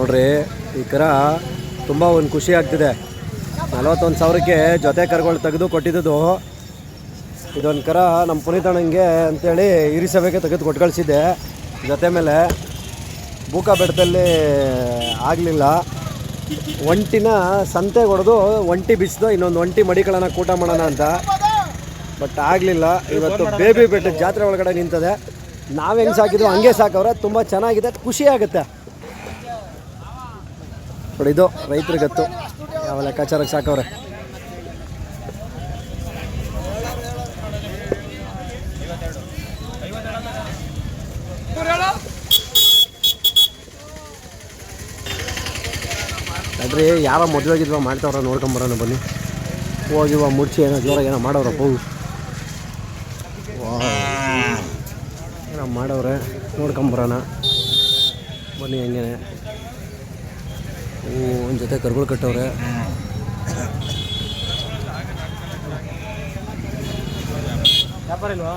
ನೋಡ್ರಿ ಈ ಕರ ತುಂಬ ಒಂದು ಖುಷಿ ಆಗ್ತಿದೆ. 41,000ಕ್ಕೆ ಜೊತೆ ಕರುಗಳು ತೆಗೆದು ಕೊಟ್ಟಿದ್ದು. ಇದೊಂದು ಕರ ನಮ್ಮ ಪುನೀತಣ್ಣಂಗೆ ಅಂತೇಳಿ ಹಿರಿ ಸಭೆಗೆ ತೆಗೆದು ಕೊಟ್ಟು ಕಳಿಸಿದ್ದೆ. ಜೊತೆ ಮೇಲೆ ಬೂಕ ಬೆಟ್ಟದಲ್ಲಿ ಆಗಲಿಲ್ಲ, ಒಂಟಿನ ಸಂತೆಗೆ ಹೊಡೆದು ಒಂಟಿ ಬಿಸಿದು ಇನ್ನೊಂದು ಒಂಟಿ ಮಡಿಕೊಳ್ಳೋಣ ಕೂಟ ಮಾಡೋಣ ಅಂತ, ಬಟ್ ಆಗಲಿಲ್ಲ. ಇವತ್ತು ಬೇಬಿ ಬೆಟ್ಟದ ಜಾತ್ರೆ ಒಳಗಡೆ ನಿಂತದೆ. ನಾವು ಹೆಂಗೆ ಸಾಕಿದ್ವು ಹಂಗೆ ಸಾಕವ್ರೆ, ತುಂಬ ಚೆನ್ನಾಗಿದೆ, ಖುಷಿ ಆಗುತ್ತೆ ನೋಡಿ. ಇದು ರೈತರಿಗತ್ತು ಯಾವ ಲೆಕ್ಕಾಚಾರಕ್ಕೆ ಸಾಕವ್ರೆ. ಅದ್ರಿ ಯಾರೋ ಮದುವೆಗಿದ್ವ ಮಾಡ್ತಾವ್ರ, ನೋಡ್ಕೊಂಬರೋಣ ಬನ್ನಿ. ಹೋಗಿವ ಮುಡ್ಸಿ ಏನೋ ಜೋರಾಗಿ ಏನೋ ಮಾಡೋರಪ್ಪ, ಏನೋ ಮಾಡವ್ರೆ, ನೋಡ್ಕೊಂಬರೋಣ ಬನ್ನಿ. ಹೆಂಗೇನೆ ಒಂದು ಜೊತೆ ಕರುಗಳು ಕಟ್ಟವ್ರೆ. ವ್ಯಾಪಾರ ಇಲ್ವಾ?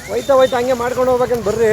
ಹೋಯ್ತಾ ಹೋಯ್ತಾ ಹಂಗೆ ಮಾಡ್ಕೊಂಡು ಹೋಗ್ಬೇಕಂತ ಬರ್ರಿ.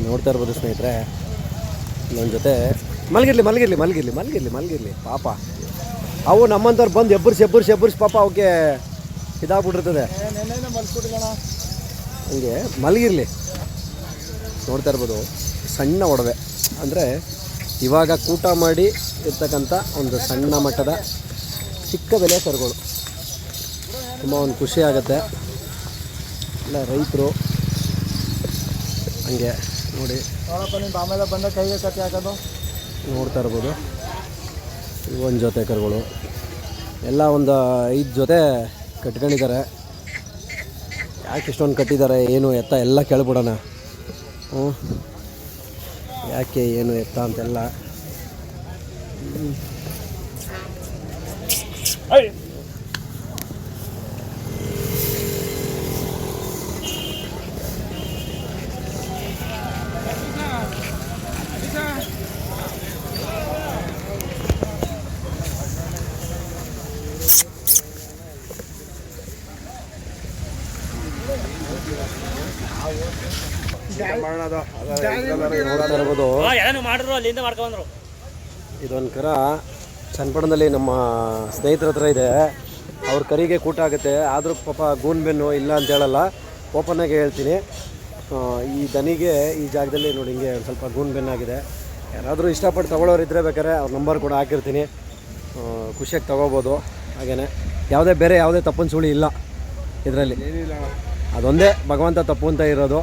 ನೋಡ್ತಾ ಇರ್ಬೋದು ಸ್ನೇಹಿತರೆ, ನನ್ನ ಜೊತೆ ಮಲಗಿರ್ಲಿ ಪಾಪ. ಅವು ನಮ್ಮಂಥವ್ರು ಬಂದು ಎಬ್ಬರ್ಸಿ ಪಾಪ ಅವಕ್ಕೆ ಇದಾಗ್ಬಿಟ್ಟಿರ್ತದೆ. ಹಂಗೆ ಮಲಗಿರ್ಲಿ. ನೋಡ್ತಾ ಇರ್ಬೋದು ಸಣ್ಣ ಒಡವೆ, ಅಂದರೆ ಇವಾಗ ಕೂಟ ಮಾಡಿ ಇರ್ತಕ್ಕಂಥ ಒಂದು ಸಣ್ಣ ಮಟ್ಟದ ಚಿಕ್ಕ ಬೆಲೆ ಕರುಗಳು. ತುಂಬ ಒಂದು ಖುಷಿ ಆಗುತ್ತೆ. ಇಲ್ಲ ರೈತರು ಹಂಗೆ ನೋಡಿ ಆಮೇಲೆ ಬಂದ ಕೈಗೆ ಕಟ್ಟಿ ಹಾಕೋದು ನೋಡ್ತಾ ಇರ್ಬೋದು. ಒಂದು ಜೊತೆ ಕರುಗಳು ಎಲ್ಲ ಒಂದು 5 ಜೊತೆ ಕಟ್ಕೊಂಡಿದ್ದಾರೆ. ಯಾಕೆ ಇಷ್ಟೊಂದು ಕಟ್ಟಿದ್ದಾರೆ, ಏನು ಎತ್ತ ಎಲ್ಲ ಕೇಳ್ಬಿಡೋಣ. ಯಾಕೆ ಏನು ಎತ್ತ ಅಂತೆಲ್ಲ. ಇದೊಂದು ಕರ ಚನ್ನಪಟ್ಟಣದಲ್ಲಿ ನಮ್ಮ ಸ್ನೇಹಿತರ ಹತ್ರ ಇದೆ. ಅವ್ರ ಕರಿಗೆ ಕೂಟ ಆಗುತ್ತೆ. ಆದರೂ ಪಾಪ ಗೂನ್ ಬೆನ್ನು ಇಲ್ಲ ಅಂತ ಹೇಳಲ್ಲ, ಓಪನ್ನಾಗಿ ಹೇಳ್ತೀನಿ. ಈ ದನಿಗೆ ಈ ಜಾಗದಲ್ಲಿ ನೋಡಿ ಹಿಂಗೆ ಒಂದು ಸ್ವಲ್ಪ ಗೂನ್ ಬೆನ್ನಾಗಿದೆ. ಯಾರಾದರೂ ಇಷ್ಟಪಟ್ಟು ತೊಗೊಳ್ಳೋರು ಇದ್ದರೆ ಬೇಕಾದ್ರೆ ಅವ್ರ ನಂಬರ್ ಕೂಡ ಹಾಕಿರ್ತೀನಿ, ಖುಷಿಯಾಗಿ ತೊಗೋಬೋದು. ಹಾಗೆಯೇ ಯಾವುದೇ ತಪ್ಪನ ಸುಳಿ ಇಲ್ಲ ಇದರಲ್ಲಿ, ಅದೊಂದೇ ಭಗವಂತ ತಪ್ಪು ಅಂತ ಇರೋದು.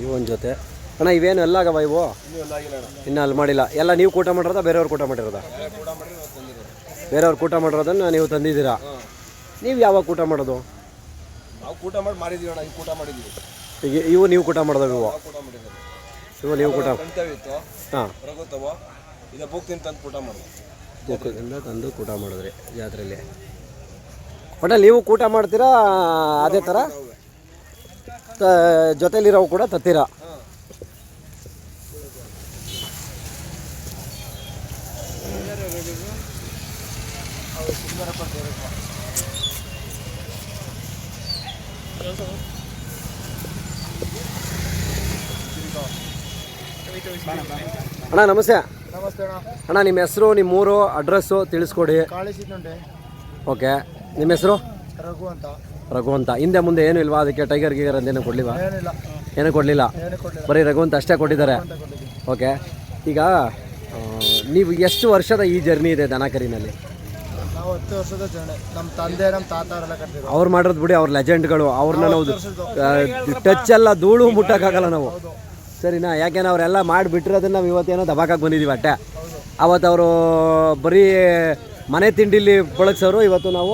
ಇವೊಂದು ಜೊತೆ ಅಣ್ಣ, ಇವೇನು ಎಲ್ಲ ಆಗವ ಇವು? ಇನ್ನೂ ಅಲ್ಲಿ ಮಾಡಿಲ್ಲ. ಎಲ್ಲ ನೀವು ಕೂಟ ಮಾಡಿರೋದಾ ಬೇರೆಯವ್ರು ಕೂಟ ಮಾಡಿರೋದಾ? ಬೇರೆಯವ್ರು ಕೂಟ ಮಾಡಿರೋದನ್ನು ನೀವು ತಂದಿದ್ದೀರಾ. ನೀವು ಯಾವಾಗ ಕೂಟ ಮಾಡೋದು? ನಾವು ಕೂಟ ಮಾಡಿ ಮಾಡಿದ್ದೀವಿ ಅಣ್ಣ. ಕೂಟ ಮಾಡಿದ್ದೀವಿ. ಈಗ ಇವು ನೀವು ಕೂಟ ಮಾಡೋದು? ಇವು ನೀವು ಕೂಟ ಹಾಂ ಇದು ಬೂಕ್ದಿಂದ ತಂದು ಕೂಟ ಮಾಡೋದು. ಬೂಕದಿಂದ ತಂದು ಕೂಟ ಮಾಡಿದ್ರಿ ಜಾತ್ರೆಯಲ್ಲಿ. ಒಟ್ಟಲ್ಲಿ ನೀವು ಕೂಟ ಮಾಡ್ತೀರಾ ಅದೇ ಥರ ಜೊತೆಲಿರೋ ಕೂಡ ತತ್ತೀರಾ? ಅಣ್ಣ ನಮಸ್ತೆ. ನಮಸ್ತೆ ಅಣ್ಣ. ಅಣ್ಣ ನಿಮ್ಮ ಹೆಸರು, ನಿಮ್ಮ ಊರು, ಅಡ್ರೆಸ್ಸು ತಿಳಿಸ್ಕೊಡಿ. ಕಾಳಿಸಿದ್ನುಂಡೆ. ಓಕೆ, ನಿಮ್ಮ ಹೆಸರು? ರಘು ಅಂತ. ರಘು ಅಂತ. ಹಿಂದೆ ಮುಂದೆ ಏನು ಇಲ್ವಾ ಅದಕ್ಕೆ? ಟೈಗರ್ ಗೀಗರ್ ಅಂತ ಏನೂ ಕೊಡಲಿಲ್ಲ? ಏನಿಲ್ಲ, ಏನೂ ಕೊಡಲಿಲ್ಲ, ಏನು ಕೊಡಲಿಲ್ಲ ಬರೀ ರಘು ಅಂತ ಅಷ್ಟೇ ಕೊಟ್ಟಿದ್ದಾರೆ. ಅಂತ ಕೊಟ್ಟಿದ್ದೀನಿ. ಓಕೆ, ಈಗ ನೀವು ಎಷ್ಟು ವರ್ಷದ ಈ ಜರ್ನಿ ಇದೆ ದನ ಕರಿನಲ್ಲಿ? ನಾವು 10 ವರ್ಷದ ಜರ್ನಿ. ನಮ್ಮ ತಂದೆ ನಮ್ಮ ತಾತ ಅವರೆಲ್ಲ ಕಟ್ಟಿದ್ರು. ಅವ್ರು ಮಾಡೋದು ಬಿಡಿ, ಅವ್ರ ಲೆಜೆಂಡ್ಗಳು. ಅವ್ರನ್ನ ನಾವು 10 ವರ್ಷದ್ದು. ಟಚ್ ಎಲ್ಲ ಧೂಳು ಮುಟ್ಟಕ್ಕಾಗಲ್ಲ ನಾವು, ಸರಿನಾ? ಯಾಕೆಂದ್ರೆ ಅವರೆಲ್ಲ ಮಾಡಿಬಿಟ್ಟಿರೋದನ್ನ ನಾವು ಇವತ್ತೇನೋ ದಬಾಕಕ್ಕೆ ಬಂದಿದ್ದೀವಿ ಅಟ್ಟೆ. ಅವತ್ತು ಅವರು ಬರೀ ಮನೆ ತಿಂಡಿಲಿ ಬಳಸೋರು, ಇವತ್ತು ನಾವು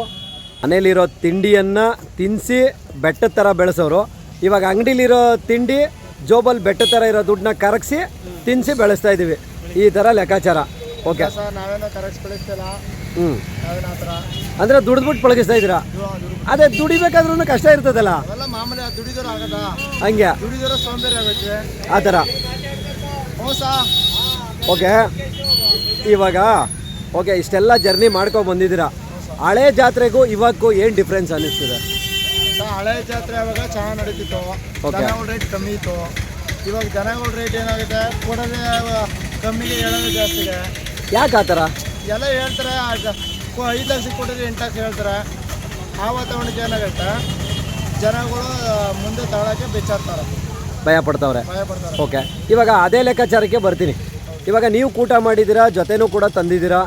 ಮನೇಲಿರೋ ತಿಂಡಿಯನ್ನು ತಿನ್ನಿಸಿ ಬೆಟ್ಟದ ಥರ ಬೆಳೆಸೋರು. ಇವಾಗ ಅಂಗಡಿಲಿರೋ ತಿಂಡಿ ಜೋಬಲ್ಲಿ ಬೆಟ್ಟದ ಥರ ಇರೋ ದುಡ್ಡನ್ನ ಕರಗಿಸಿ ತಿನ್ನಿಸಿ ಬೆಳೆಸ್ತಾ ಇದ್ದೀವಿ. ಈ ಥರ ಲೆಕ್ಕಾಚಾರ. ಓಕೆ ಸರ್, ನಾವೇನೋ ಕರೆಕ್ಟ್ ಬೆಳೆಸ್ತಿಲ್ಲ. ನಾವೇನು ಆ ಥರ ಅಂದರೆ ದುಡ್ದುಬಿಟ್ಟು ಪಳಗಿಸ್ತಾ ಇದ್ದೀರಾ? ಅದೇ ದುಡಿಬೇಕಾದ್ರೂ ಕಷ್ಟ ಇರ್ತದಲ್ಲ, ಅವೆಲ್ಲ ಮಾಮೂಲಿ. ದುಡಿದೋರು ಆಗದ, ಹಂಗೆ ದುಡಿದೋರು ಸೋಂಬೇರಿ ಆಗುತ್ತೆ ಆ ಥರ. ಹ್ಞೂ ಸಾ. ಓಕೆ, ಇವಾಗ ಓಕೆ ಇಷ್ಟೆಲ್ಲ ಜರ್ನಿ ಮಾಡ್ಕೊಂಡು ಬಂದಿದ್ದೀರಾ. ಹಳೆ ಜಾತ್ರೆಗೂ ಇವಾಗೂ ಏನು ಡಿಫ್ರೆನ್ಸ್ ಅನ್ನಿಸ್ತಿದೆ? ಹಳೆ ಜಾತ್ರೆ ಅವಾಗ ಚೆನ್ನಾಗಿ ನಡೀತಿತ್ತು. Okay. ಜನಗಳ ರೇಟ್ ಕಮ್ಮಿ ಇತ್ತು. ಇವಾಗ ಜನಗಳ ರೇಟ್ ಏನಾಗುತ್ತೆ, ಕೊಡೋದೇ ಕಮ್ಮಿಗೆ ಹೇಳೋದು ಜಾಸ್ತಿ ಇದೆ. ಯಾಕೆ ಆ ಥರ? ಎಲ್ಲ ಹೇಳ್ತಾರೆ 5 ಲಕ್ಷಕ್ಕೆ ಕೊಟ್ಟಿದ್ರೆ 8 ಲಕ್ಷ ಹೇಳ್ತಾರೆ. ಆ ವಾತಾವರಣಕ್ಕೆ ಏನಾಗುತ್ತೆ, ಜನಗಳು ಮುಂದೆ ತಗೊಳ್ಳೋಕ್ಕೆ ಬೆಚ್ಚಾಡ್ತಾರೆ, ಭಯ ಪಡ್ತಾವ್ರೆ. ಭಯ ಪಡ್ತಾರೆ. ಓಕೆ, ಇವಾಗ ಅದೇ ಲೆಕ್ಕಾಚಾರಕ್ಕೆ ಬರ್ತೀನಿ. ಇವಾಗ ನೀವು ಕೂಟ ಮಾಡಿದ್ದೀರಾ, ಜೊತೆನೂ ಕೂಡ ತಂದಿದ್ದೀರಾ.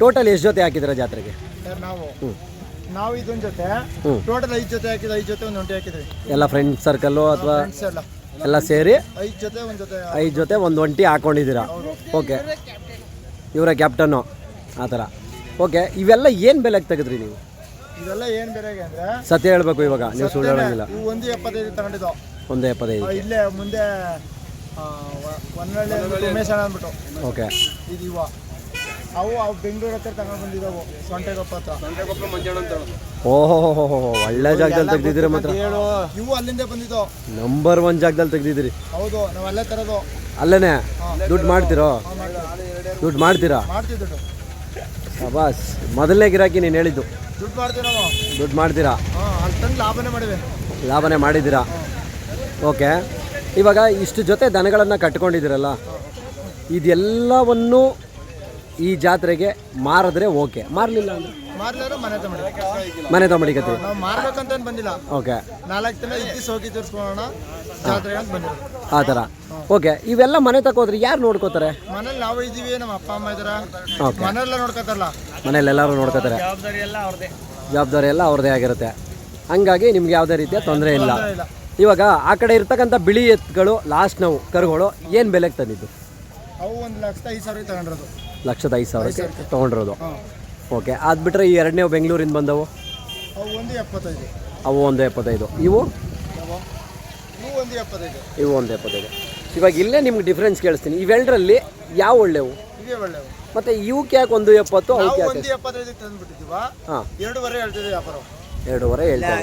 ಟೋಟಲ್ ಎಷ್ಟು ಜೊತೆ ಹಾಕಿದ್ದೀರಾ ಜಾತ್ರೆಗೆ? ಸರ್, ನಾವು ಇದೊಂದು ಜೊತೆ ಟೋಟಲ್ 5 ಜೊತೆ ಹಾಕಿದ್ವಿ. 5 ಜೊತೆ ಒಂದು ಒಂಟಿ ಹಾಕಿದ್ವಿ. ಎಲ್ಲ ಫ್ರೆಂಡ್ ಸರ್ಕಲ್ಲು ಅಥವಾ ಫ್ರೆಂಡ್ಸ್ ಎಲ್ಲ ಸೇರಿ 5 ಜೊತೆ ಒಂದು ಜೊತೆ 5 ಜೊತೆ ಒಂದು ಒಂಟಿ ಹಾಕ್ಕೊಂಡಿದ್ದೀರಾ? ಓಕೆ, ಇವರ ಕ್ಯಾಪ್ಟನ್ನು ಆ ಥರ. ಓಕೆ, ಇವೆಲ್ಲ ಏನು ಬೆಲೆಗೆ ತೆಗೆದ್ರಿ ನೀವು? ಇದೆಲ್ಲ ಏನು ಬೆಲೆಗೆ ಅಂದರೆ, ಸತ್ಯ ಹೇಳಬೇಕು, ಇವಾಗ ನೀವು ಸುಳ್ಳು ಹೇಳೋಂಗಿಲ್ಲ. ಇವು 1.75 ತಗೊಂಡಿದ್ದು. 1.75. ಇಲ್ಲೇ ಮುಂದೆ ಒಂದೊಳ್ಳೆ ಉಮೇಶ್ ಅಣ್ಣ ಅಂದ್ಬಿಟ್ಟು. ಓಕೆ, ಇದು ಅವು ಬೆಂಗಳೂರು ಹತ್ರ ತಗೊಂಡು ಬಂದಿದ್ದಾವು. ಸೊಂಟೆಗೊಪ್ಪ ಹತ್ರ. ಸಂತೆಗೊಬ್ಬ ಮಂಜಾಣ ಅಂತ ಹೇಳೋದು. ಓಹೋ, ಒಳ್ಳೆ ಜಾಗದಲ್ಲಿ ತೆಗ್ದಿದ್ದೀರಿ ಮಾತ್ರ. ಇವು ಅಲ್ಲಿಂದ ಬಂದಿದ್ದು. ನಂಬರ್ 1 ಜಾಗದಲ್ಲಿ ತೆಗ್ದಿದ್ದೀರಿ. ಹೌದು, ನಾವು ಅಲ್ಲೇ ತರೋದು. ಅಲ್ಲೇ ದುಡ್ಡು ಮಾಡ್ತಿರೋ? ದುಡ್ಡು ಮಾಡ್ತೀರಾ? ಮಾಡ್ತೀವಿ ದುಡ್ಡು. ಬಾಸ್, ಮೊದಲನೇ ಗಿರಾಕಿ ನೀನು ಹೇಳಿದ್ದು. ದುಡ್ಡು ಮಾಡ್ತೀವಿ ನಾವು. ದುಡ್ಡು ಮಾಡ್ತೀರಾ? ಅಲ್ಲಿ ತಂದು ಲಾಭನೇ ಮಾಡಿವೆ. ಲಾಭನೇ ಮಾಡಿದ್ದೀರಾ? ಓಕೆ, ಇವಾಗ ಇಷ್ಟು ಜೊತೆ ದನಗಳನ್ನು ಕಟ್ಕೊಂಡಿದ್ದೀರಲ್ಲ, ಇದೆಲ್ಲವನ್ನು ಈ ಜಾತ್ರೆಗೆ ಮಾರಿದ್ರೆ ಓಕೆ, ಮಾರಲಿಲ್ಲ ಅಂದರೆ ಮಾರ್ಲಾರು ಮನೆ ತಗೊಂಡಿಕತ್ತೀವಿ. ನಾವು ಮಾರ್ಬೇಕಂತ ಬಂದಿಲ್ಲ. ಓಕೆ, 4 ದಿನ ಇದ್ದು ಸೋಕಿ ತೋರಿಸ್ಕೊಳ್ಳೋಣ ಜಾತ್ರೆಗೆ ಅಂತ ಬಂದಿರೋದು. ಆ ಥರ. ಓಕೆ, ಇವೆಲ್ಲ ಮನೆ ತಗೋದ್ರೆ ಯಾರು ನೋಡ್ಕೋತಾರೆ? ಮನೇಲಿ ನಾವು ಇದ್ದೀವಿ, ನಮ್ಮ ಅಪ್ಪ ಅಮ್ಮ ಇದಾರ. ಓಕೆ, ಮನೆಯೆಲ್ಲ ನೋಡ್ಕೋತಾರಲ್ಲ, ಮನೇಲಿ ಎಲ್ಲರೂ ನೋಡ್ಕೋತಾರೆ. ಜವಾಬ್ದಾರಿ ಎಲ್ಲ ಅವ್ರದ್ದೇ ಆಗಿರುತ್ತೆ. ಹಂಗಾಗಿ ನಿಮ್ಗೆ ಯಾವುದೇ ರೀತಿಯ ತೊಂದರೆ ಇಲ್ಲ. ಇವಾಗ ಆ ಕಡೆ ಇರ್ತಕ್ಕಂಥ ಬಿಳಿ ಎತ್ತುಗಳು ಲಾಸ್ಟ್ ನಾವು ಕರುಗಳು ಏನು ಬೆಲೆಗೆ ತಂದಿದ್ದು? ಅವು 1,05,000 ತಗೊಂಡಿರೋದು. 1,05,000ಕ್ಕೆ ತೊಗೊಂಡಿರೋದು. ಓಕೆ, ಅದು ಬಿಟ್ಟರೆ ಈ ಎರಡನೇ ಬೆಂಗಳೂರಿಂದ ಬಂದವು ಅವು 1.75. ಅವು 1.75. ಇವು ಇವು 1.75. ಇವು 1.75. ಇವಾಗ ಇಲ್ಲೇ ನಿಮ್ಗೆ ಡಿಫ್ರೆನ್ಸ್ ಕೇಳಿಸ್ತೀನಿ. ಇವೆರಡರಲ್ಲಿ ಯಾವ ಒಳ್ಳೆವು? ಇವೇ ಒಳ್ಳೆವು. ಮತ್ತು ಇವಕ್ಕೆ ಯಾಕೆ 1.70? ನಾವು ಅವಕ್ಕೆ ಯಾಕೆ? 1.75 ತಂದುಬಿಟ್ಟಿದ್ದೀವ. ಹಾಂ, 2.5 ಹೇಳ್ತಿದ್ವಿ ವ್ಯಾಪಾರ. 2.5 ಹೇಳ್ತಾರೆ.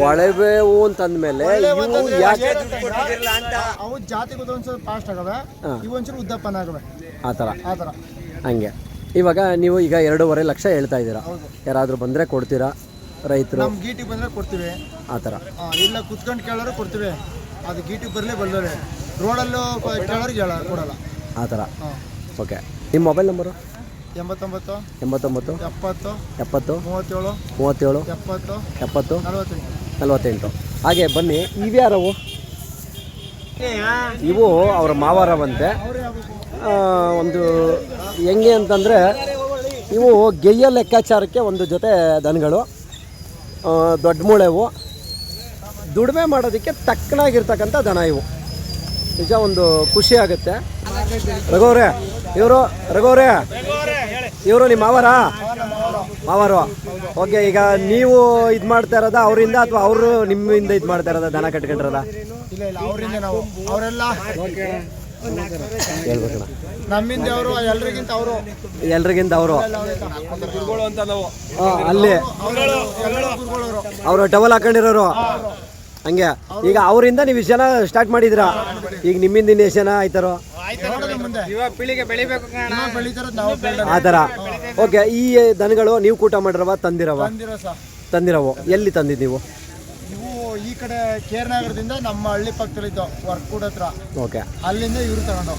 ಒಳಬೇವು ಅಂತಂದ್ಮೇಲೆ ಇವು ಯಾಕೆ ಅವು ಜಾತಿಗೆ ಒಂದ್ಸಲ ಫಾಸ್ಟ್ ಆಗವೆ, ಇವು ಒಂಚೂರು ಉದ್ದಪ್ಪನ ಆಗವೆ. ಆ ಥರ ಆ ಥರ ಹಂಗೆ. ಇವಾಗ ನೀವು ಈಗ 2.5 ಲಕ್ಷ ಹೇಳ್ತಾ ಇದ್ದೀರಾ. ಯಾರಾದರೂ ಬಂದರೆ ಕೊಡ್ತೀರಾ? ರೈತರು ನಮ್ಮ ಗೀಟಿಗೆ ಬಂದರೆ ಕೊಡ್ತೀವಿ. ಆ ಥರ ಇಲ್ಲ ಕುತ್ಕೊಂಡು ಕೇಳೋರು ಕೊಡ್ತೀವಿ. ಅದು ಗೀಟಿಗೆ ಬರಲೇ ಬಲ್ಲೋರೆ. ರೋಡಲ್ಲೂ ಕೇಳೋರಿಗೆ ಕೊಡಲ್ಲ. ಆ ಥರ. ಓಕೆ, ನಿಮ್ಮ ಮೊಬೈಲ್ ನಂಬರು? 89 89 70 70 37 37 70 70 48. 48. ಹಾಗೆ ಬನ್ನಿ. ಇವ್ಯಾರವು? ಇವು ಅವರ ಮಾವಾರವಂತೆ. ಒಂದು ಹೆಂಗೆ ಅಂತಂದರೆ, ಇವು ಗೆಯ್ಯ ಲೆಕ್ಕಾಚಾರಕ್ಕೆ ಒಂದು ಜೊತೆ ದನಗಳು, ದೊಡ್ಡ ಮೂಳೆವು, ದುಡಿಮೆ ಮಾಡೋದಕ್ಕೆ ತಕ್ಕನಾಗಿರ್ತಕ್ಕಂಥ ದನ ಇವು. ನಿಜ ಒಂದು ಖುಷಿ ಆಗುತ್ತೆ. ರಘುವ್ರೆ, ರಘುವ್ರೆ ಇವರು ನಿಮ್ಮ ಮಾವರು? ಓಕೆ, ಈಗ ನೀವು ಇದು ಮಾಡ್ತಾ ಇರೋದ ಅವರಿಂದ ಅಥವಾ ಅವರು ನಿಮ್ಮಿಂದ ಇದು ಮಾಡ್ತಾ ಇರೋದ? ದನ ಕಟ್ಕೊಂಡಿರೋದ? ಇಲ್ಲ ಅವರಿಂದ ನಾವು ಅವರೆಲ್ಲ ಹೇಳ್ಬೇಕಣ್ಣ. ನಮ್ಮಿಂದ ಅವರು ಎಲ್ರಿಗಿಂತ ಅವರು ಗುರುಗಳು ಅಂತ ನಾವು. ಅಲ್ಲಿ ಅವರು ಟವಲ್ ಹಾಕೊಂಡಿರೋರು ಹಂಗೆ. ಈಗ ಅವರಿಂದ ನೀವು ಇಷ್ಟು ಜನ ಸ್ಟಾರ್ಟ್ ಮಾಡಿದಿರಾ? ಈಗ ನಿಮ್ಮಿಂದ ಇನ್ನು ಎಷ್ಟು ಜನ ಆಯ್ತಾರೋ? ಮುಂದೆ ಪೀಳಿಗೆ ಬೆಳಿಬೇಕು, ಆ ಥರ. ಓಕೆ, ಈ ದನಗಳು ನೀವು ಕೂಟ ಮಾಡಿರವ ತಂದಿರವ? ಬಂದಿರೋ ಸಹ ತಂದಿರವು. ಎಲ್ಲಿ ತಂದಿದ್ದು ನೀವು? ಇವು ಈ ಕಡೆ ಕೇರ್ನಗರದಿಂದ ನಮ್ಮ ಹಳ್ಳಿ ಪಕ್ಕದಲ್ಲಿದ್ದು ವರ್ಕೂಡ್ ಹತ್ರ, ಓಕೆ, ಅಲ್ಲಿಂದ ಇವರು ತಗೊಂಡು.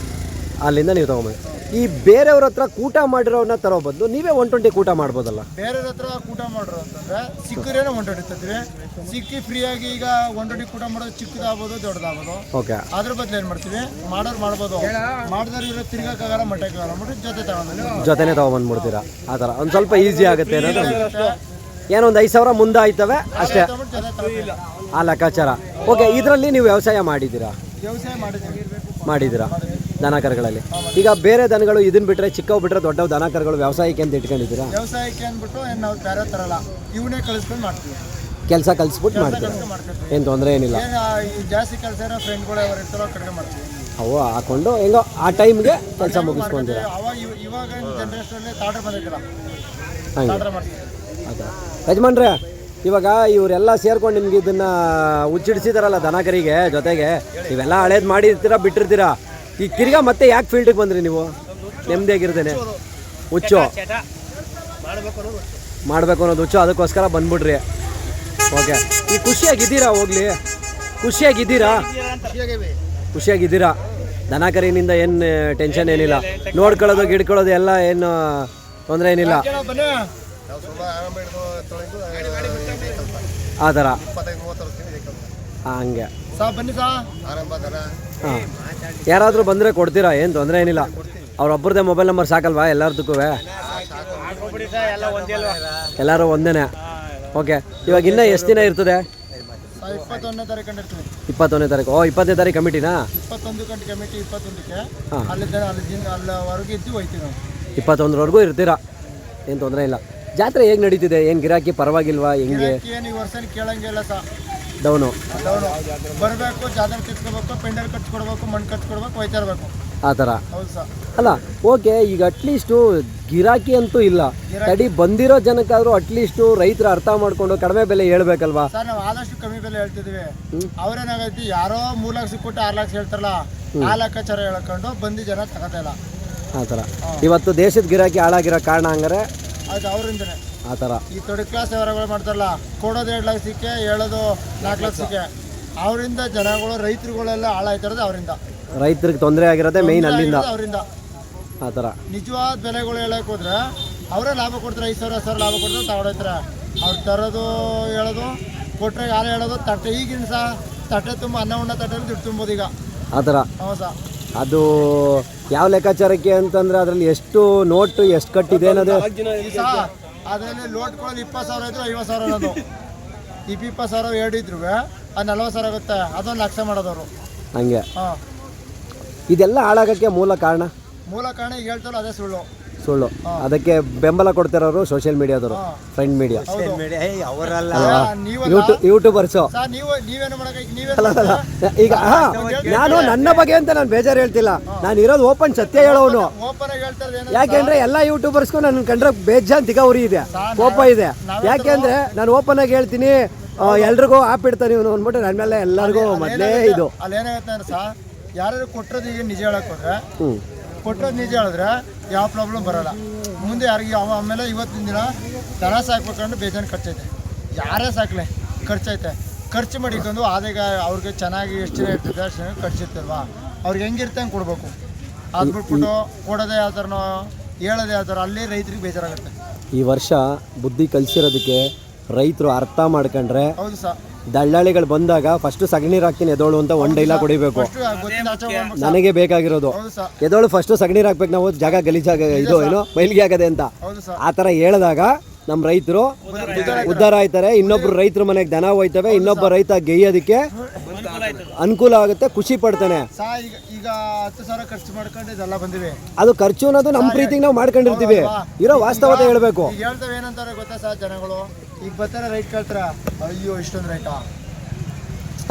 ಅಲ್ಲಿಂದ ನೀವು ತೊಗೊಂಬಂದು. ಈ ಬೇರೆಯವ್ರ ಹತ್ರ ಕೂಟ ಮಾಡಿರೋನ್ನ ತರೋ ಬದಲು ನೀವೇ 120 ಕೂಟ ಮಾಡ್ಬೋದಲ್ಲ? ಬೇರೆಯವ್ರ ಹತ್ರ ಕೂಟ ಮಾಡ್ರು ಅಂತಂದ್ರೆ ಸಿಕ್ಕರೇನೆ 120 ತಂದ್ವಿ. ಸಿಕ್ಕಿ ಫ್ರೀಯಾಗಿ ಈಗ 120 ಕೂಟ ಮಾಡೋದು ಚಿಕ್ಕದಾಗ್ಬೋದು ದೊಡ್ಡದಾಗ್ಬೋದು. ಓಕೆ, ಅದ್ರ ಬದಲು ಏನು ಮಾಡ್ತೀವಿ, ಮಾಡೋರು ಮಾಡ್ಬೋದು, ಮಾಡಿದ್ರೆ ಇರೋ ತಿರ್ಗಕ್ಕಾಗಲ್ಲ ಮಟ್ಟಕ್ಕಾಗಲ್ಲ ಅಂದ್ಬಿಟ್ಟು ಜೊತೆ ತಗೊಂಡು ಜೊತೆನೇ ತೊಗೊಂಬಂದ್ಬಿಡ್ತೀರಾ. ಆ ಥರ ಒಂದು ಸ್ವಲ್ಪ ಈಸಿ ಆಗುತ್ತೆ ಅನ್ನೋದು. ಏನೋ ಒಂದು 5,000 ಮುಂದೆ ಆಯ್ತವೆ ಅಷ್ಟೇ, ಜೊತೆ ತಗೊಂಡು ಆ ಲೆಕ್ಕಾಚಾರ. ಓಕೆ, ಇದರಲ್ಲಿ ನೀವು ವ್ಯವಸಾಯ ಮಾಡಿದ್ದೀರಾ? ವ್ಯವಸಾಯ ಮಾಡಿದ್ದೀರಾ ದನ ಕರುಗಳಲ್ಲಿ? ಈಗ ಬೇರೆ ದನಗಳು ಇದನ್ನ ಬಿಟ್ಟರೆ, ಚಿಕ್ಕವು ಬಿಟ್ಟರೆ ದೊಡ್ಡವು ದನ ಕರುಗಳು ವ್ಯವಸಾಯಕ್ಕೆ ಅಂತ ಇಟ್ಕೊಂಡಿದ್ದೀರಾ? ವ್ಯವಸಾಯಕ್ಕೆ ಅಂದ್ಬಿಟ್ಟು ನಾವು ಬೇರೆ ತರಲ್ಲ, ಇವನೇ ಕಳಿಸ್ಕೊಂಡು ಮಾಡ್ತೀವಿ. ಕೆಲಸ ಕಲಿಸ್ಬಿಟ್ಟು ಮಾಡ್ತೀರಾ? ಏನು ತೊಂದರೆ ಏನಿಲ್ಲ. ಜಾಸ್ತಿ ಕೆಲಸ ಏನೋ ಫ್ರೆಂಡ್ಗಳು ಅವ್ರು ಇರ್ತಾರೋ ಕಡಿಮೆ ಮಾಡ್ತೀವಿ. ಅವು ಹಾಕೊಂಡು ಹೆಂಗೋ ಆ ಟೈಮ್ಗೆ ಕೆಲಸ ಮುಗಿಸ್ಕೊಂತೀರಾ? ಅವಾಗ ಇವಾಗ ಜನ್ರೇಷನಲ್ಲಿ ತಾಡ್ರೆ ಬಂದಿಲ್ಲ, ಹಂಗೆ ತಾಡ್ರೆ ಮಾಡ್ತೀವಿ. ಆಯ್ತಾ ಯಜಮಾನ್ರೆ, ಇವಾಗ ಇವರೆಲ್ಲ ಸೇರ್ಕೊಂಡು ನಿಮ್ಗೆ ಇದನ್ನ ಉಚ್ಚಿಡಿಸಿದಾರಲ್ಲ ದನ ಕರಿಗೆ ಜೊತೆಗೆ, ಇವೆಲ್ಲ ಹಳೇದು ಮಾಡಿರ್ತೀರಾ ಬಿಟ್ಟಿರ್ತೀರಾ, ಈ ತಿರ್ಗಾ ಮತ್ತೆ ಯಾಕೆ ಫೀಲ್ಡಿಗೆ ಬಂದ್ರಿ ನೀವು? ನೆಮ್ಮದಿಯಾಗಿರ್ತೇನೆ ಹುಚ್ಚು ಮಾಡಬೇಕು ಅನ್ನೋದು ಹುಚ್ಚು, ಅದಕ್ಕೋಸ್ಕರ ಬಂದ್ಬಿಡ್ರಿ. ಓಕೆ, ಈ ಖುಷಿಯಾಗಿದ್ದೀರಾ? ಹೋಗ್ಲಿ, ಖುಷಿಯಾಗಿದ್ದೀರಾ? ದನ ಕರಿನಿಂದ ಏನು ಟೆನ್ಷನ್ ಏನಿಲ್ಲ, ನೋಡ್ಕೊಳ್ಳೋದು ಗಿಡ್ಕೊಳ್ಳೋದು ಎಲ್ಲ ಏನು ತೊಂದರೆ ಏನಿಲ್ಲ ಆ ಥರ? ಹಂಗೆ ಬನ್ನಿ ಸಾ ಹಾಂ, ಯಾರಾದರೂ ಬಂದರೆ ಕೊಡ್ತೀರಾ? ಏನು ತೊಂದರೆ ಏನಿಲ್ಲ. ಅವ್ರೊಬ್ಬರದೇ ಮೊಬೈಲ್ ನಂಬರ್ ಸಾಕಲ್ವಾ ಎಲ್ಲರದಕ್ಕೂ? ಎಲ್ಲರೂ ಒಂದೇನೆ. ಓಕೆ, ಇವಾಗ ಇನ್ನೂ ಎಷ್ಟು ದಿನ ಇರ್ತದೆ? 21ನೇ ತಾರೀಕು ಕಂಡಿರ್ತೀವಿ. 21ನೇ ತಾರೀಕು? 20ನೇ ತಾರೀಕು ಕಮಿಟಿನಾ? 21 ಗಂಟೆ ಕಮಿಟಿ, 21ಕ್ಕೆ ಅಲ್ಲಿವರೆಗೂ ಇದ್ದು ಹೋಯ್ತೀವಿ ನಾವು. 21ರವರೆಗೂ ಇರ್ತೀರಾ? ಏನು ತೊಂದರೆ ಇಲ್ಲ. ಜಾತ್ರೆ ಹೇಗೆ ನಡೀತಿದೆ? ಏನು ಗಿರಾಕಿ ಪರವಾಗಿಲ್ವಾ? ಹೆಂಗೆ? ಏನು ಈ ವರ್ಷ ಕೇಳಂಗಿಲ್ಲ ಸಾ, ಡೌನು ಬರಬೇಕು, ಜಾತ್ರೆ ತಿರ್ಸ್ಕೋಬೇಕು, ಪೆಂಡಲ್ ಕಟ್ಸ್ಕೊಡ್ಬೇಕು, ಮಣ್ಣು ಕಟ್ಸ್ಕೊಡ್ಬೇಕು, ಹೋಯ್ತಾ ಇರಬೇಕು ಆ ಥರ. ಹೌದು ಸಾ. ಅಲ್ಲ ಓಕೆ, ಈಗ ಅಟ್ಲೀಸ್ಟು ಗಿರಾಕಿ ಅಂತೂ ಇಲ್ಲ, ತಡಿ ಬಂದಿರೋ ಜನಕ್ಕಾದ್ರೂ ಅಟ್ಲೀಸ್ಟು ರೈತರು ಅರ್ಥ ಮಾಡ್ಕೊಂಡು ಕಡಿಮೆ ಬೆಲೆ ಹೇಳ್ಬೇಕಲ್ವಾ? ಸರ್ ನಾವು ಆದಷ್ಟು ಕಮ್ಮಿ ಬೆಲೆ ಹೇಳ್ತಿದ್ವಿ. ಅವ್ರೇನಾಗೈತಿ, ಯಾರೋ 3 ಲಕ್ಷ ಕೊಟ್ಟು 6 ಲಕ್ಷ ಹೇಳ್ತಾರಲ್ಲ, ಆ ಲೆಕ್ಕಾಚಾರ ಹೇಳ್ಕೊಂಡು ಬಂದು ಜನ ತಗೋತಾ ಇಲ್ಲ ಆ ಥರ. ಇವತ್ತು ದೇಶದ ಗಿರಾಕಿ ಹಾಳಾಗಿರೋ ಕಾರಣ ಹಂಗಾರೆ ಅದು ಅವರಿಂದನೇ. ಆ ಥರ ಈ ಥರ್ಡ್ ಕ್ಲಾಸ್ ವ್ಯವಹಾರಗಳು ಮಾಡ್ತಾರಲ್ಲ, ಕೊಡೋದು 2 ಲಕ್ಷಕ್ಕೆ, ಹೇಳೋದು 4 ಲಕ್ಷಕ್ಕೆ, ಅವರಿಂದ ಜನಗಳು ರೈತರುಗಳೆಲ್ಲ ಹಾಳಾಯ್ತಿರೋದು ಅವರಿಂದ. ರೈತರಿಗೆ ತೊಂದರೆ ಆಗಿರೋದೇ ಮೇಯ್ನ್ ಅಲ್ಲಿಂದ, ಅವರಿಂದ. ಆ ಥರ ನಿಜವಾದ ಬೆಲೆಗಳು ಹೇಳಕ್ಕೆ ಹೋದ್ರೆ ಅವರೇ ಲಾಭ ಕೊಡ್ತಾರೆ, 5,000 10,000 ಲಾಭ ಕೊಡ್ತಾರೆ, ತಗೊಳೈತಾರೆ. ಅವ್ರು ತರೋದು ಹೇಳೋದು, ಕೊಟ್ಟರೆ ಹಾಲು ಹೇಳೋದು, ತಟ್ಟೆ ಈಗಿನ ಸಹ ತಟ್ಟೆ ತುಂಬ ಅನ್ನ ಉಣ್ಣ ತಟ್ಟೆಯಲ್ಲಿ ದುಡ್ಡು ತುಂಬೋದು ಈಗ ಆ ಥರ. ಹೌದು ಸಹ. ಅದು ಯಾವ ಲೆಕ್ಕಾಚಾರಕ್ಕೆ ಅಂತಂದರೆ ಅದರಲ್ಲಿ ಎಷ್ಟು ನೋಟು ಎಷ್ಟು ಕಟ್ಟಿದೆ ಅನ್ನೋದು. ಅದರಲ್ಲಿ ಲೋಟ್ಕೊಳ್ಳೋದು 20,000 ಇದ್ರು 50,000 ಅನ್ನೋದು. 20,000 ಹೇಳಿದ್ರು ಅದು 40,000 ಆಗುತ್ತೆ, ಅದೊಂದು ಲಕ್ಷ ಮಾಡೋದವರು. ಹಂಗೆ ಹಾಂ, ಇದೆಲ್ಲ ಹಾಳಾಗೋಕ್ಕೆ ಮೂಲ ಕಾರಣ ಈಗ ಹೇಳ್ತಾರಲ್ಲ ಅದೇ ಸುಳ್ಳು. ಅದಕ್ಕೆ ಬೆಂಬಲ ಕೊಡ್ತಿರೋರು ಸೋಷಿಯಲ್ ಮೀಡಿಯಾದವರು, ಫ್ರೆಂಡ್ ಮೀಡಿಯಾ, ಯೂಟ್ಯೂಬರ್ಸು. ನೀವೇನು ಮಾಡಕ್ಕೆ ಈಗ ನಾನು ನನ್ನ ಬಗ್ಗೆ ಅಂತ ನಾನು ಬೇಜಾರು ಹೇಳ್ತಿಲ್ಲ, ನಾನು ಇರೋದು ಓಪನ್ ಸತ್ಯ ಹೇಳೋನು. ಓಪನ್ ಆಗಿ ಹೇಳ್ತಾರೆ. ಯಾಕೆಂದ್ರೆ ಎಲ್ಲ ಯೂಟ್ಯೂಬರ್ಸ್ಗೂ ನನ್ನ ಕಂಡ್ರೆ ಬೇಜಾನ್ ತಿಗ ಉರಿ ಇದೆ, ಕೋಪ ಇದೆ. ಯಾಕೆಂದ್ರೆ ನಾನು ಓಪನ್ ಆಗಿ ಹೇಳ್ತೀನಿ, ಎಲ್ರಿಗೂ ಆಪ್ ಇಡ್ತಾನೆ ಇವನು ಅಂದ್ಬಿಟ್ಟು ನನ್ನ ಮೇಲೆ ಎಲ್ಲರಿಗೂ ಮೊದಲೇ ಇದು. ಅಲ್ಲೇನಾಗುತ್ತೆ ಅಂದ್ರೆ ಸಹ, ಯಾರು ಕೊಟ್ಟರೋದು ಈಗ ನಿಜ ಹೇಳಕ್ ಹೋದ್ರೆ, ಕೊಟ್ಟರೋದು ನಿಜ ಹೇಳಿದ್ರೆ ಯಾವ ಪ್ರಾಬ್ಲಮ್ ಬರೋಲ್ಲ ಮುಂದೆ ಯಾರಿಗೆ. ಆಮೇಲೆ ಇವತ್ತಿನ ದಿನ ದನ ಸಾಕ್ಬೇಕಂದ್ರೆ ಬೇಜಾನ್ ಖರ್ಚೈತೆ, ಯಾರೇ ಸಾಕ್ಲೆ ಖರ್ಚೈತೆ. ಖರ್ಚು ಮಾಡಿಕೊಂಡು ಆದಾಗ ಅವ್ರಿಗೆ ಚೆನ್ನಾಗಿ ಎಷ್ಟು ಜನ ಇರ್ತದೆ ಅಷ್ಟು ಜನ ಖರ್ಚಿರ್ತಲ್ವಾ, ಅವ್ರಿಗೆ ಹೆಂಗಿರುತ್ತೆ ಹಂಗೆ ಕೊಡ್ಬೇಕು. ಅದು ಬಿಟ್ಬಿಟ್ಟು ಕೊಡೋದೇ ಯಾವ ಥರನೋ ಹೇಳೋದೇ ಯಾವ ಥರ, ಅಲ್ಲಿ ರೈತರಿಗೆ ಬೇಜಾರಾಗುತ್ತೆ. ಈ ವರ್ಷ ಬುದ್ಧಿ ಕಲಿಸಿರೋದಕ್ಕೆ ರೈತರು ಅರ್ಥ ಮಾಡ್ಕೊಂಡ್ರೆ, ಹೌದು ಸರ್, ದಳ್ಳಾಳಿಗಳು ಬಂದಾಗ ಫಸ್ಟ್ ಸಗಣಿ ಹಾಕ್ತೀನಿ ಎದೋಳು ಅಂತ ಒಂದು ಡೈಲಾಗ್ ಹೊಡಿಬೇಕು. ನನಗೆ ಬೇಕಾಗಿರೋದು ಎದೋಳು ಫಸ್ಟ್ ಸಗಣಿ ಹಾಕ್ಬೇಕು, ನಾವು ಜಾಗ ಗಲೀಜಾಗ ಇದು ಏನೋ ಮೈಲಿಗೆ ಆಗದೆ ಅಂತ ಆ ಥರ ಹೇಳಿದಾಗ ನಮ್ಮ ರೈತರು ಉದ್ಧಾರ ಆಯ್ತಾರೆ. ಇನ್ನೊಬ್ರು ರೈತರ ಮನೆಗೆ ದನ ಹೋಯ್ತವೆ, ಇನ್ನೊಬ್ಬ ರೈತ ಗೆಯ್ಯೋದಕ್ಕೆ ಅನುಕೂಲ ಆಗುತ್ತೆ, ಖುಷಿ ಪಡ್ತಾನೆ. ಈಗ 10,000 ಖರ್ಚು ಮಾಡ್ಕೊಂಡು ಇದೆಲ್ಲ ಬಂದಿವೆ. ಅದು ಖರ್ಚು ಅನ್ನೋದು ನಮ್ಮ ಪ್ರೀತಿಗೆ ನಾವು ಮಾಡ್ಕೊಂಡಿರ್ತೀವಿ, ಇರೋ ವಾಸ್ತವತೆ ಹೇಳ್ಬೇಕು. ಹೇಳ್ತೇವೆ ಏನಂತಾರೆ ಗೊತ್ತಾ ಸರ್, ಜನಗಳು ಈಗ ಬರ್ತಾರೆ ರೈಟ್ ಕೇಳ್ತಾರ, ಅಯ್ಯೋ ಇಷ್ಟೊಂದು ರೈಟಾ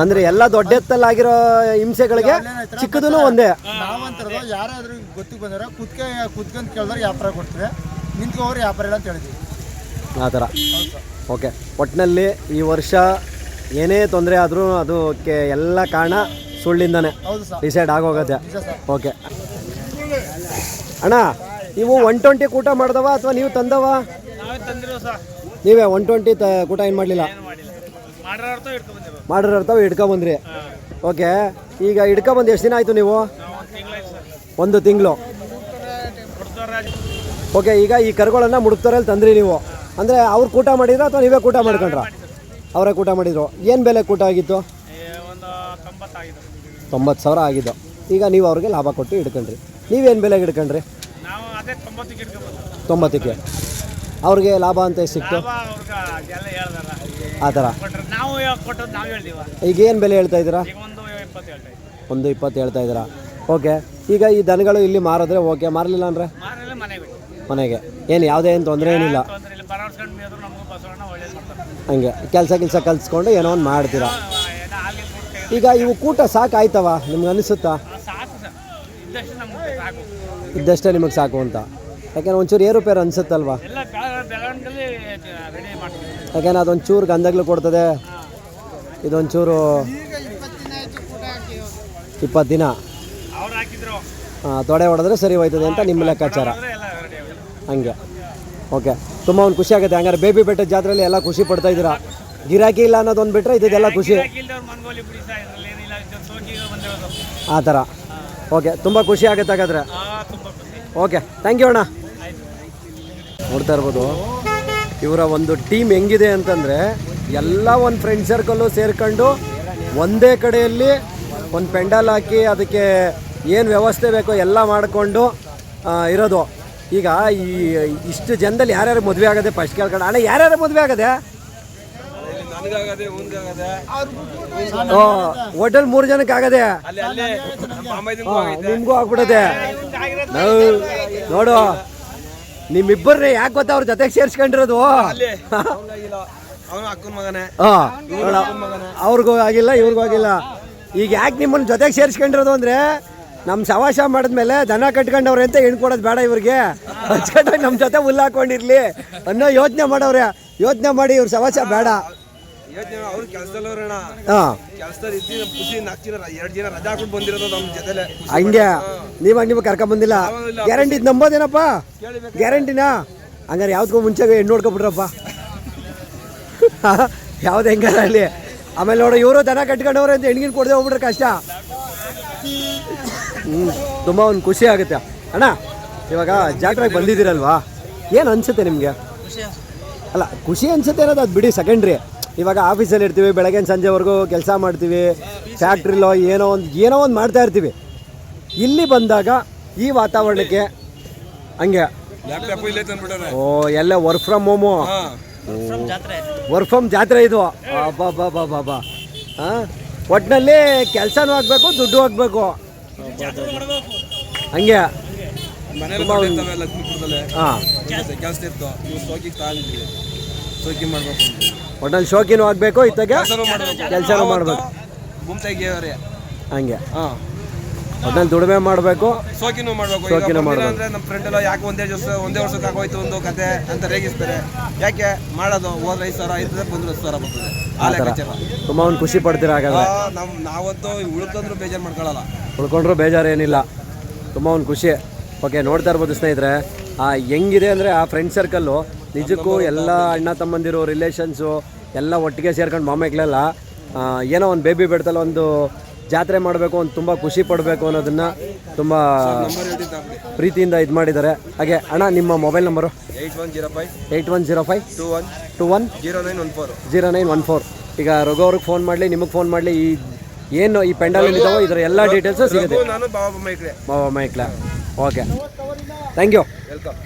ಅಂದ್ರೆ ಎಲ್ಲ ದೊಡ್ಡ ಎತ್ತಲ್ಲಾಗಿರೋ ಹಿಂಸೆಗಳಿಗೆ ಚಿಕ್ಕದೂ ಒಂದೇ. ನಾವಂತರದು ಯಾರಾದ್ರೂ ಗೊತ್ತಿಗೆ ಬಂದಾರ ಕುತ್ಕೊಂಡ್ ಕೇಳಿದ್ರೆ ವ್ಯಾಪಾರ ಕೊಡ್ತೀವಿ, ನಿಂತ್ಕೋರು ವ್ಯಾಪಾರ ಇಲ್ಲ ಅಂತ ಹೇಳಿದ್ವಿ ಆ ಥರ. ಓಕೆ, ಒಟ್ಟಿನಲ್ಲಿ ಈ ವರ್ಷ ಏನೇ ತೊಂದರೆ ಆದರೂ ಅದಕ್ಕೆ ಎಲ್ಲ ಕಾರಣ ಸುಳ್ಳಿಂದಾನೆ ಡಿಸೈಡ್ ಆಗೋಗುತ್ತೆ. ಓಕೆ ಅಣ್ಣ, ನೀವು 120 ಕೂಟ ಮಾಡ್ದವ ಅಥವಾ ನೀವು ತಂದವ? ನೀವೇ 120 ಕೂಟ ಏನು ಮಾಡಲಿಲ್ಲ? ಮಾಡಿರೋರ್ತಾವ ಹಿಡ್ಕೊಬಂದ್ರಿ. ಓಕೆ, ಈಗ ಹಿಡ್ಕೊಬಂದು ಎಷ್ಟು ದಿನ ಆಯಿತು ನೀವು? 1 ತಿಂಗಳು. ಓಕೆ, ಈಗ ಈ ಕರುಗಳನ್ನು ಮುಡುಕ್ತಾರಲ್ಲಿ ತಂದ್ರಿ ನೀವು, ಅಂದರೆ ಅವ್ರು ಕೂಟ ಮಾಡಿದ್ರ ಅಥವಾ ನೀವೇ ಕೂಟ ಮಾಡ್ಕೊಂಡ್ರ? ಅವರೇ ಕೂಟ ಮಾಡಿದ್ರು. ಏನು ಬೆಲೆ ಕೂಟ ಆಗಿತ್ತು? 90,000 ಆಗಿದ್ದು. ಈಗ ನೀವು ಅವ್ರಿಗೆ ಲಾಭ ಕೊಟ್ಟು ಹಿಡ್ಕೊಂಡ್ರಿ. ನೀವೇನು ಬೆಲೆಗೆ ಹಿಡ್ಕೊಂಡ್ರಿ? 90ಕ್ಕೆ. ಅವ್ರಿಗೆ ಲಾಭ ಅಂತ ಎಷ್ಟು ಸಿಕ್ತು ಆ ಥರ? ಈಗ ಏನು ಬೆಲೆ ಹೇಳ್ತಾ ಇದ್ದೀರಾ? 120 ಹೇಳ್ತಾ ಇದ್ದೀರಾ. ಓಕೆ, ಈಗ ಈ ದನಗಳು ಇಲ್ಲಿ ಮಾರಿದ್ರೆ ಓಕೆ, ಮಾರಲಿಲ್ಲ ಅಂದರೆ ಮನೆಗೆ ಏನು ಯಾವುದೇ ಏನು ತೊಂದರೆ ಏನಿಲ್ಲ. ಹಂಗೆ ಕೆಲಸ ಕಲಿಸ್ಕೊಂಡು ಏನೋ ಒಂದು ಮಾಡ್ತೀರಾ. ಈಗ ಇವು ಕೂಟ ಸಾಕಾಯ್ತವ ನಿಮ್ಗೆ ಅನಿಸುತ್ತಾ? ಇದ್ದಷ್ಟೇ ನಿಮಗೆ ಸಾಕು ಅಂತ? ಯಾಕೆಂದ್ರೆ ಒಂಚೂರು ಏರುಪೇರು ಅನಿಸುತ್ತಲ್ವಾ? ಯಾಕೆಂದ್ರೆ ಅದೊಂಚೂರು ಗಂಧಗಳು ಕೊಡ್ತದೆ, ಇದೊಂಚೂರು 20 ದಿನ ತೊಡೆ ಹೊಡೆದ್ರೆ ಸರಿ ಹೋಯ್ತದೆ ಅಂತ ನಿಮ್ಮ ಲೆಕ್ಕಾಚಾರ. ಹಂಗೆ. ಓಕೆ, ತುಂಬ ಒಂದು ಖುಷಿ ಆಗುತ್ತೆ. ಹಂಗಾರೆ ಬೇಬಿ ಬೆಟ್ಟದ ಜಾತ್ರೆಯಲ್ಲಿ ಎಲ್ಲ ಖುಷಿ ಪಡ್ತಾ ಇದ್ದೀರಾ. ಗಿರಾಕಿ ಇಲ್ಲ ಅನ್ನೋದೊಂದು ಬಿಟ್ಟರೆ ಇದೆಲ್ಲ ಖುಷಿ ಆ ಥರ. ಓಕೆ, ತುಂಬ ಖುಷಿ ಆಗುತ್ತೆ ಹಾಗಾದರೆ. ಓಕೆ, ಥ್ಯಾಂಕ್ ಯು ಅಣ್ಣ. ನೋಡ್ತಾ ಇರ್ಬೋದು ಇವರ ಒಂದು ಟೀಮ್ ಹೆಂಗಿದೆ ಅಂತಂದರೆ, ಎಲ್ಲ ಒಂದು ಫ್ರೆಂಡ್ ಸರ್ಕಲ್ಲು ಸೇರ್ಕೊಂಡು ಒಂದೇ ಕಡೆಯಲ್ಲಿ ಒಂದು ಪೆಂಡಲ್ ಹಾಕಿ ಅದಕ್ಕೆ ಏನು ವ್ಯವಸ್ಥೆ ಬೇಕೋ ಎಲ್ಲ ಮಾಡಿಕೊಂಡು ಇರೋದು. ಈಗ ಈ ಇಷ್ಟು ಜನದಲ್ಲಿ ಯಾರ್ಯಾರು ಮದುವೆ ಆಗದೆ ಫಸ್ಟ್ ಕೇಳ್ಕೊಂಡು, ಅಣ್ಣ ಯಾರ್ಯಾರು ಮದುವೆ ಆಗದೆ? ಹೋಟೆಲ್ 3 ಜನಕ್ಕೆ ಆಗದೆ, ನಿಮಗೂ ಆಗ್ಬಿಡದೆ. ನೋಡು, ನಿಮ್ಮಿಬ್ಬರನ್ನೇ ಯಾಕೆ ಗೊತ್ತಾ ಅವ್ರ ಜೊತೆಗೆ ಸೇರಿಸ್ಕೊಂಡಿರೋದು. ಅವ್ರಿಗೂ ಆಗಿಲ್ಲ ಇವ್ರಿಗೂ ಆಗಿಲ್ಲ. ಈಗ ಯಾಕೆ ನಿಮ್ಮನ್ನ ಜೊತೆಗೆ ಸೇರಿಸ್ಕೊಂಡಿರೋದು ಅಂದರೆ, ನಮ್ಮ ಸವಾಸ ಮಾಡಿದ್ಮೇಲೆ ದನ ಕಟ್ಕೊಂಡವ್ರೆ ಅಂತ ಕೊಡೋದು ಬೇಡ ಇವ್ರಿಗೆ, ಹಚ್ಕೊಂಡಾಗ ನಮ್ಮ ಜೊತೆ ಹುಲ್ಲು ಹಾಕೊಂಡಿರ್ಲಿ ಅನ್ನೋ ಯೋಚನೆ ಮಾಡವ್ರೆ. ಯೋಚನೆ ಮಾಡಿ ಇವ್ರ ಸವಾಸ ಬೇಡ. ಹಂಗೆ ನೀವಾಗ ನಿಮಗೆ ಕರ್ಕೊಂಡ್ ಬಂದಿಲ್ಲ. ಗ್ಯಾರಂಟಿ ನಂಬೋದೇನಪ್ಪ? ಗ್ಯಾರಂಟಿನಾ? ಹಂಗಾರೆ ಯಾವ್ದಕ್ಕೂ ಮುಂಚೆ ಹೆಣ್ಣು ನೋಡ್ಕೊಬಿಟ್ರಪ್ಪ. ಯಾವ್ದು ಹೆಂಗಾರ ಅಲ್ಲಿ. ಆಮೇಲೆ ನೋಡು, ಇವರು ದನ ಕಟ್ಕೊಂಡವ್ರೆ ಅಂತ ಹೆಣ್ಗಿನ ಕೊಡದೆ ಹೋಗ್ಬಿಟ್ರೆ ಕಷ್ಟ. ತುಂಬ ಒಂದು ಖುಷಿ ಆಗುತ್ತೆ ಅಣ್ಣ. ಇವಾಗ ಜಾತ್ರೆಗೆ ಬಂದಿದ್ದೀರಲ್ವಾ, ಏನು ಅನಿಸುತ್ತೆ ನಿಮಗೆ? ಅಲ್ಲ, ಖುಷಿ ಅನಿಸುತ್ತೆ ಅನ್ನೋದು ಅದು ಬಿಡಿ, ಸೆಕೆಂಡ್ರಿ. ಇವಾಗ ಆಫೀಸಲ್ಲಿ ಇರ್ತೀವಿ, ಬೆಳಗ್ಗೆ ಸಂಜೆವರೆಗೂ ಕೆಲಸ ಮಾಡ್ತೀವಿ, ಫ್ಯಾಕ್ಟ್ರಿಲೋ ಏನೋ ಒಂದು ಮಾಡ್ತಾ ಇರ್ತೀವಿ. ಇಲ್ಲಿ ಬಂದಾಗ ಈ ವಾತಾವರಣಕ್ಕೆ ಹಂಗೆ ಓ ಎಲ್ಲ work from home, work from ಜಾತ್ರೆ ಇದು. ಬಾಬಾ ಹಾಂ, ಒಟ್ಟಿನಲ್ಲಿ ಕೆಲಸನೂ ಆಗಬೇಕು, ದುಡ್ಡು ಆಗಬೇಕು. ಹಂಗೆ ಒಟ್ಟಲ್ಲಿ ಶೋಕಿನೂ ಆಗಬೇಕು, ಇತ್ತಾಗ ಕೆಲಸನೂ ಮಾಡಬೇಕು. ಹಂಗೆ ಒಟ್ಟಲ್ಲಿ ದುಡಿಮೆ ಮಾಡಬೇಕು, ಶೋಕಿನೂ ಮಾಡಬೇಕು. ಅಂದ್ರೆ ನಮ್ಮ ಫ್ರೆಂಡ್ ಎಲ್ಲ ಯಾಕೆ ಒಂದೇ ವರ್ಷಕ್ಕೆ ಆಗೋಯ್ತು ಒಂದು ಕತೆ ಅಂತ ರೇಗಿಸ್ತಾರೆ. ಯಾಕೆ ಮಾಡೋದು? ಹೋದ್ರೆ 5,000 ಆಯ್ತದೆ, ಬಂದ್ರೆ 10,000 ಬರ್ತದೆ. ಆ ಲೆಕ್ಕಾಚಾರ. ತುಂಬ ಒಂದು ಖುಷಿ ಪಡ್ತೀರ ಹಾಗಾದ್ರೆ? ನಾವಂತೂ ಉಳ್ಕೊಂಡ್ರು ಬೇಜಾರು ಮಾಡ್ಕೊಳ್ಳಲ್ಲ, ಉಳ್ಕೊಂಡ್ರು ಬೇಜಾರೇನಿಲ್ಲ. ತುಂಬ ಒಂದು ಖುಷಿ. ಓಕೆ, ನೋಡ್ತಾ ಇರ್ಬೋದು ಸ್ನೇಹಿತರೆ, ಹೆಂಗಿದೆ ಅಂದರೆ ಆ ಫ್ರೆಂಡ್ ಸರ್ಕಲ್ಲು ನಿಜಕ್ಕೂ ಎಲ್ಲ ಅಣ್ಣ ತಮ್ಮಂದಿರು ರಿಲೇಷನ್ಸು ಎಲ್ಲ ಒಟ್ಟಿಗೆ ಸೇರ್ಕೊಂಡು ಮಾಮೈಗಳೆಲ್ಲ ಏನೋ ಒಂದು ಬೇಬಿ ಬೆಡ್ತಲ್ಲ ಒಂದು ಜಾತ್ರೆ ಮಾಡಬೇಕು, ಒಂದು ತುಂಬ ಖುಷಿ ಪಡಬೇಕು ಅನ್ನೋದನ್ನು ತುಂಬ ಪ್ರೀತಿಯಿಂದ ಇದು ಮಾಡಿದ್ದಾರೆ. ಹಾಗೆ ಅಣ್ಣ, ನಿಮ್ಮ ಮೊಬೈಲ್ ನಂಬರು? 8105210914. ಈಗ ರಘು ಅವ್ರಿಗೆ ಫೋನ್ ಮಾಡಲಿ, ನಿಮಗೆ ಫೋನ್ ಮಾಡಲಿ, ಈ ಏನು ಈ ಪೆಂಡಲ್ ಇದ್ದಾವೋ ಇದರ ಎಲ್ಲ ಡೀಟೇಲ್ಸು ಸಿಗುತ್ತೆ. ಬಾಬಾ ಮೈಕ್ಲೆ. Okay, thank you. ವೆಲ್ಕಮ್.